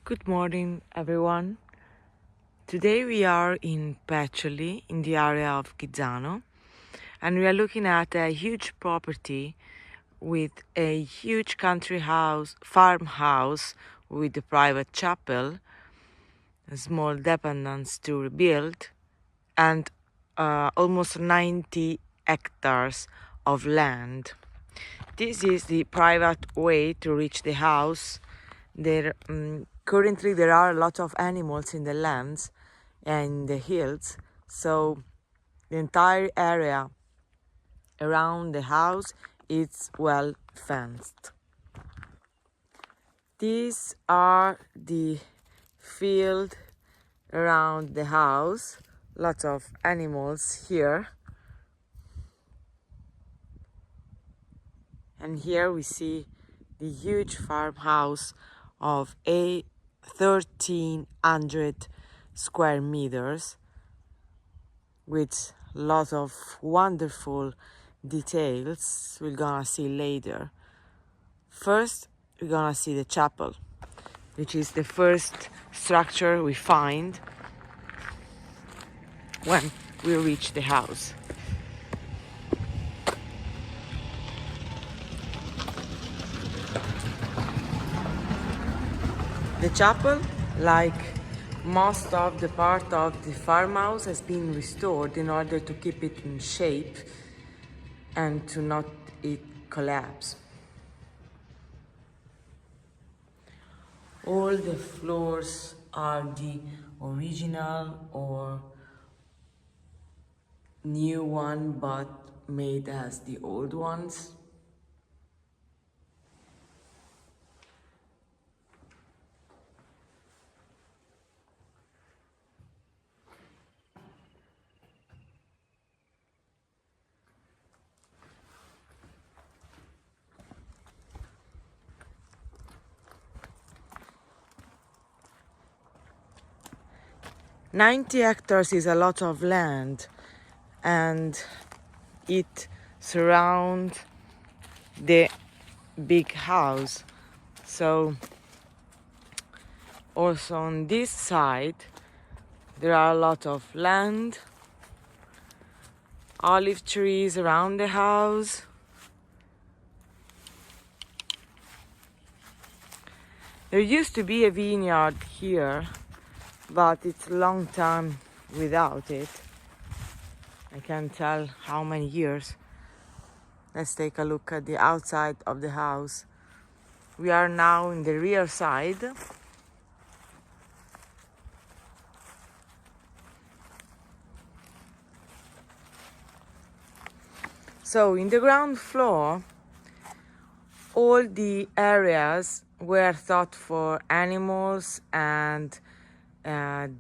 Good morning, everyone. Today we are in Peccioli, in the area of Gizzano, and we are looking at a huge property with a huge country house, farmhouse with a private chapel, a small dependence to rebuild, and almost 90 hectares of land. This is the private way to reach the house. Currently there are a lot of animals in the lands and the hills, so the entire area around the house is well fenced. These are the field around the house, lots of animals here, and here we see the huge farmhouse of 1,300 square meters with lots of wonderful details we're gonna see later. First, we're gonna see the chapel, which is the first structure we find when we reach the house. The chapel, like most of the part of the farmhouse, has been restored in order to keep it in shape and to not it collapse. All the floors are the original or new one, but made as the old ones. "90 hectares is a lot of land, and it surrounds the big house. So also on this side there are a lot of land, olive trees around the house. There used to be a vineyard here, but it's a long time without it. I can't tell how many years. Let's take a look at the outside of the house. We are now in the rear side. So in the ground floor, all the areas were thought for animals and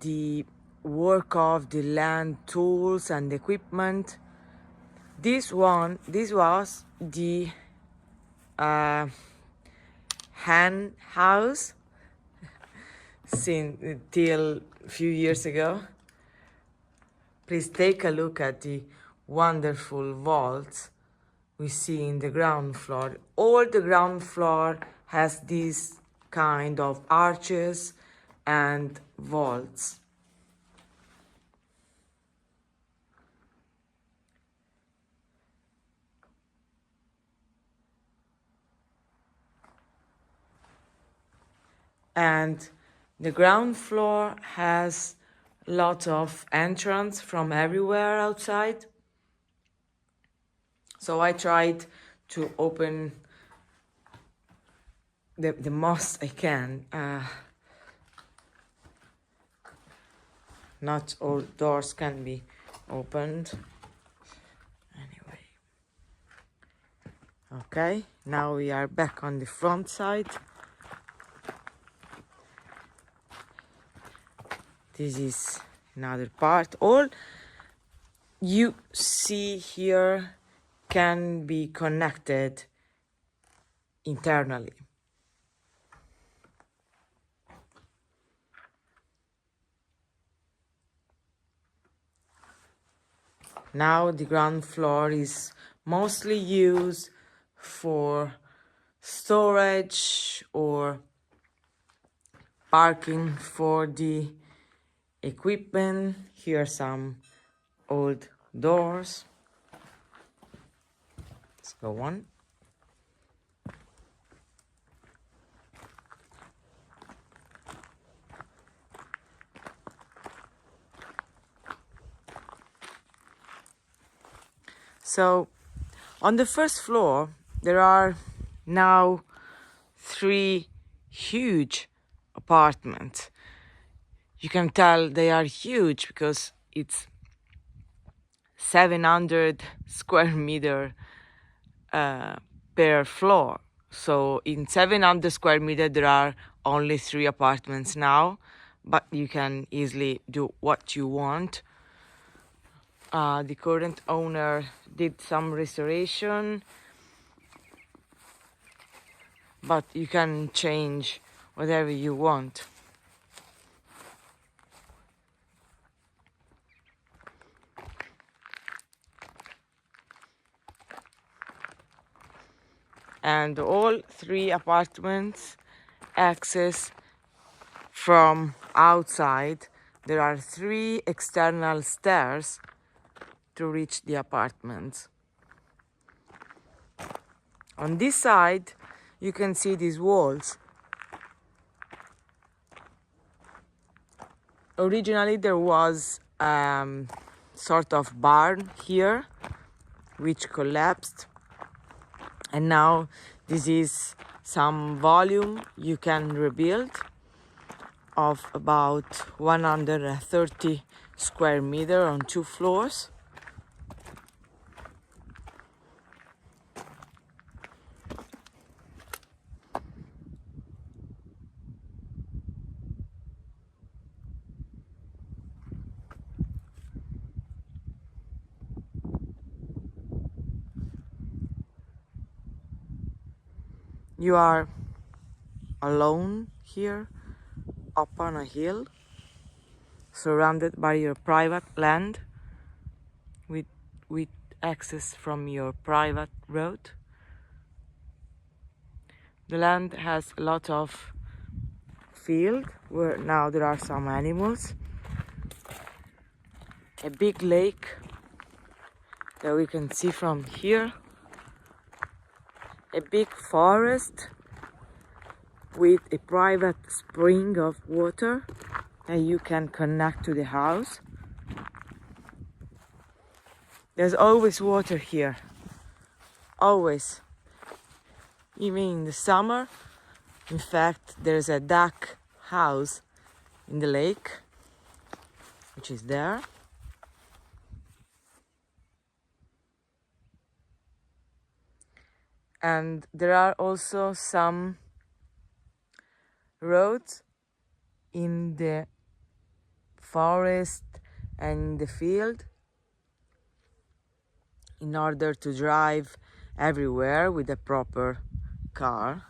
the work of the land tools and equipment. This was the hen house till a few years ago. Please take a look at the wonderful vaults we see in the ground floor. All the ground floor has these kind of arches and vaults. And the ground floor has lots of entrance from everywhere outside. So I tried to open the most I can. Not all doors can be opened. Anyway. Okay, now we are back on the front side. This is another part. All you see here can be connected internally. Now the ground floor is mostly used for storage or parking for the equipment. Here are some old doors. Let's go on. So on the first floor, there are now 3 huge apartments. You can tell they are huge because it's 700 square meter per floor. So in 700 square meter, there are only 3 apartments now, but you can easily do what you want. The current owner did some restoration, but you can change whatever you want. And all 3 apartments access from outside. There are 3 external stairs to reach the apartments. On this side, you can see these walls. Originally, there was sort of barn here, which collapsed. And now this is some volume you can rebuild of about 130 square meter on 2 floors. You are alone here up on a hill, surrounded by your private land with access from your private road. The land has a lot of field where now there are some animals. A big lake that we can see from here. A big forest with a private spring of water that you can connect to the house. There's always water here, always. Even in the summer. In fact, there's a duck house in the lake, which is there. And there are also some roads in the forest and the field in order to drive everywhere with a proper car.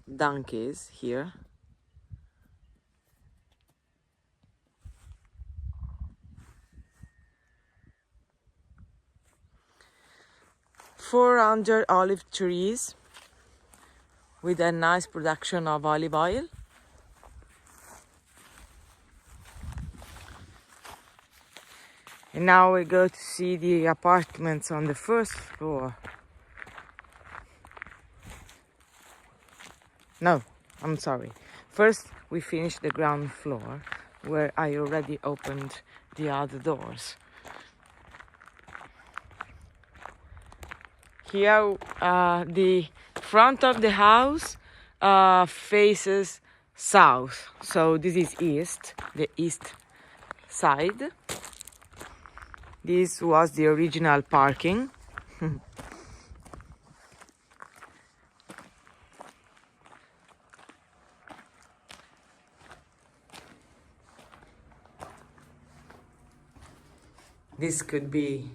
Donkeys here. "400 olive trees with a nice production of olive oil. And now we go to see the apartments on the first floor. No, I'm sorry. First, we finish the ground floor, where I already opened the other doors. Here, the front of the house faces south. So this is east, the east side. This was the original parking. This could be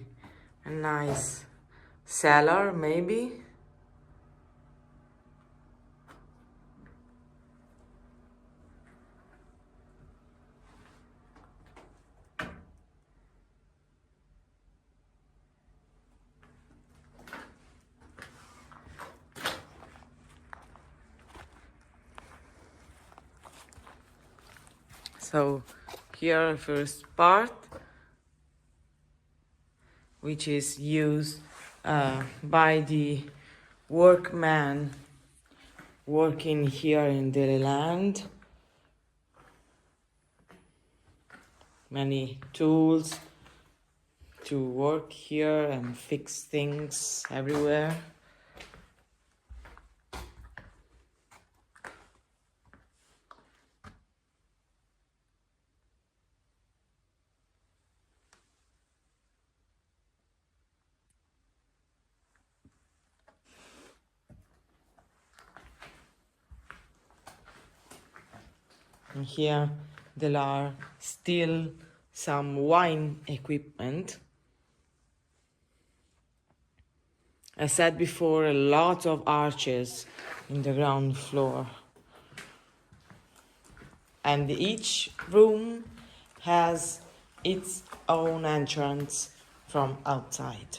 a nice cellar, maybe. So here first part, which is used by the workman working here in the land. Many tools to work here and fix things everywhere. And here there are still some wine equipment. I said before, a lot of arches in the ground floor. And each room has its own entrance from outside.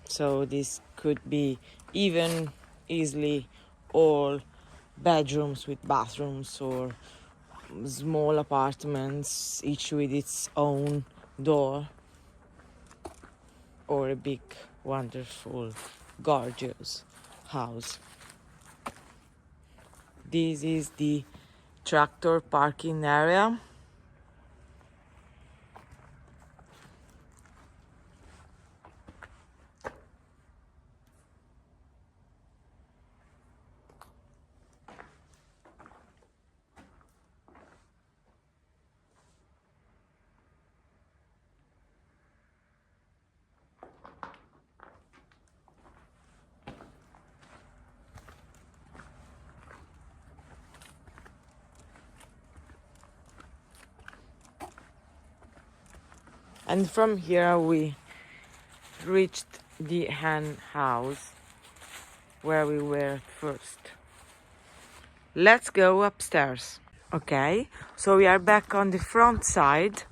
So this could be even easily all bedrooms with bathrooms or small apartments, each with its own door, or a big, wonderful, gorgeous house. This is the tractor parking area. And from here we reached the hen house where we were first. Let's go upstairs. Okay, so we are back on the front side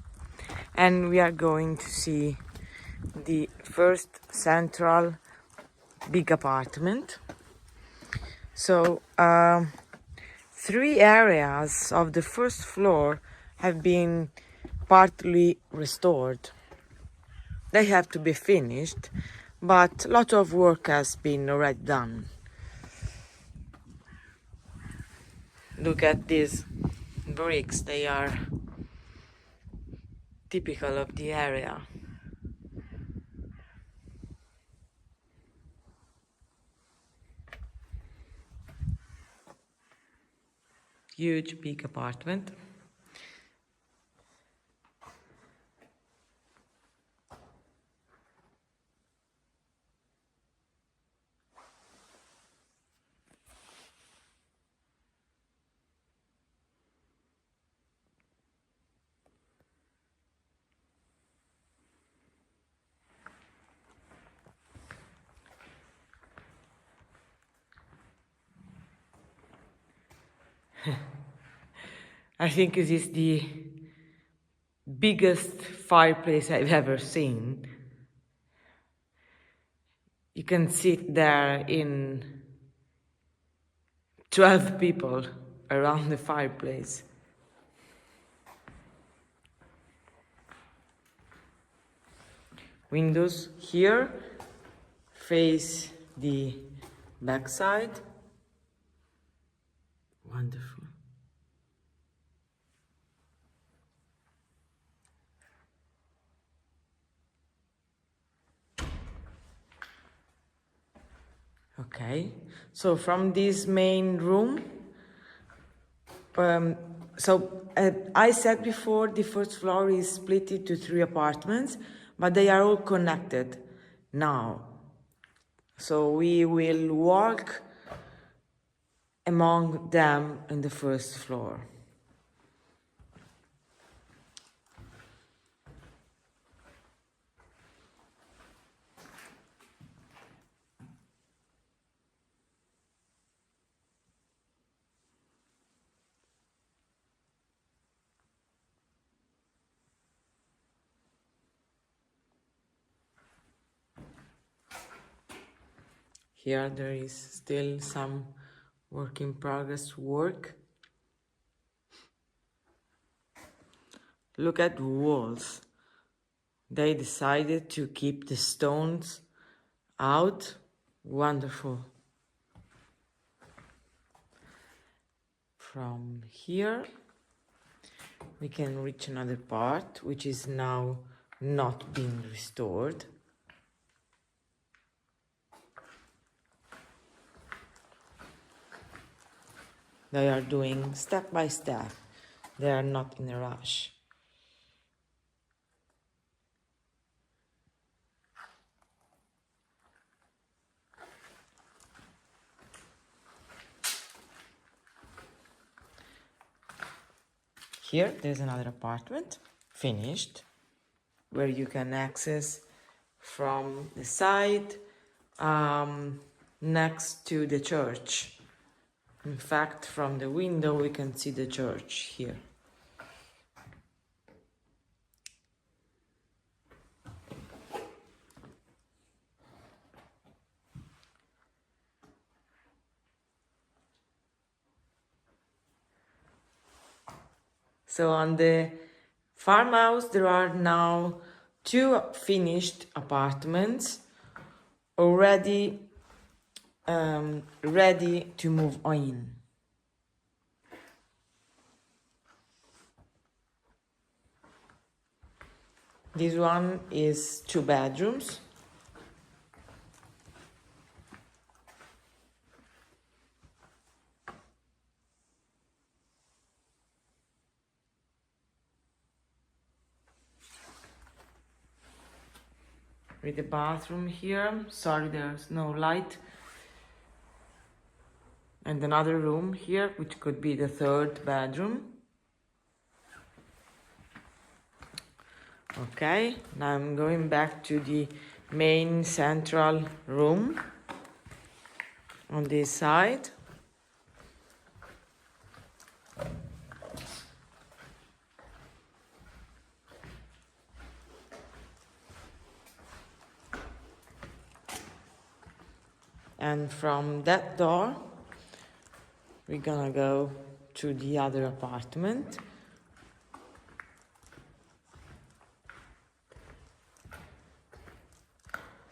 and we are going to see the first central big apartment. So 3 areas of the first floor have been partly restored. They have to be finished, but a lot of work has been already done. Look at these bricks, they are typical of the area. Huge big apartment. I think it is the biggest fireplace I've ever seen. You can sit there in 12 people around the fireplace. Windows here face the backside. Wonderful. Okay, so from this main room, I said before the first floor is split into 3 apartments, but they are all connected now. So we will walk among them in the first floor. Here there is still some work in progress work. Look at the walls. They decided to keep the stones out. Wonderful. From here we can reach another part which is now not being restored. They are doing step by step. They are not in a rush. Here there's another apartment, finished, where you can access from the side next to the church. In fact, from the window we can see the church here. So on the farmhouse there are now 2 finished apartments already ready to move in. This one is 2 bedrooms. With the bathroom here. Sorry, there's no light. And another room here, which could be the 3rd bedroom. Okay, now I'm going back to the main central room on this side. And from that door, we're gonna go to the other apartment.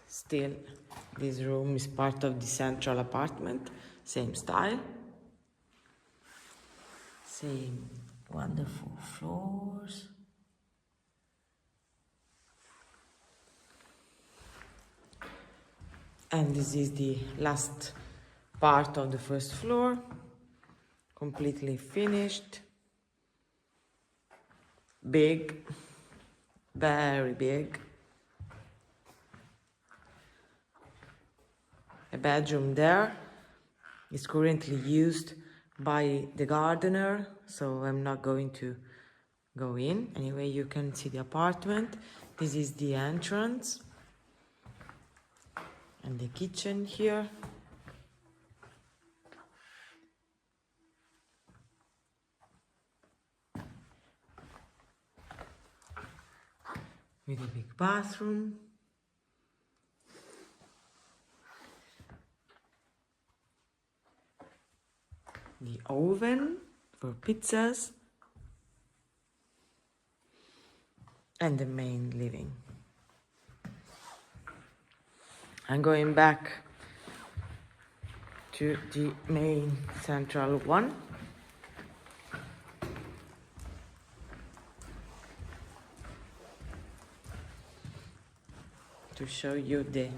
Still, this room is part of the central apartment, same style. Same wonderful floors. And this is the last part of the 1st floor, completely finished. Big, very big. A bedroom there is currently used by the gardener, so I'm not going to go in. Anyway, you can see the apartment. This is the entrance. And the kitchen here. With a big bathroom. The oven for pizzas. And the main living. I'm going back to the main central one. To show you the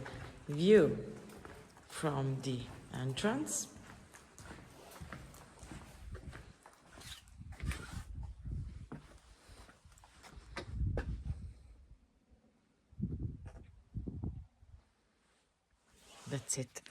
view from the entrance. That's it.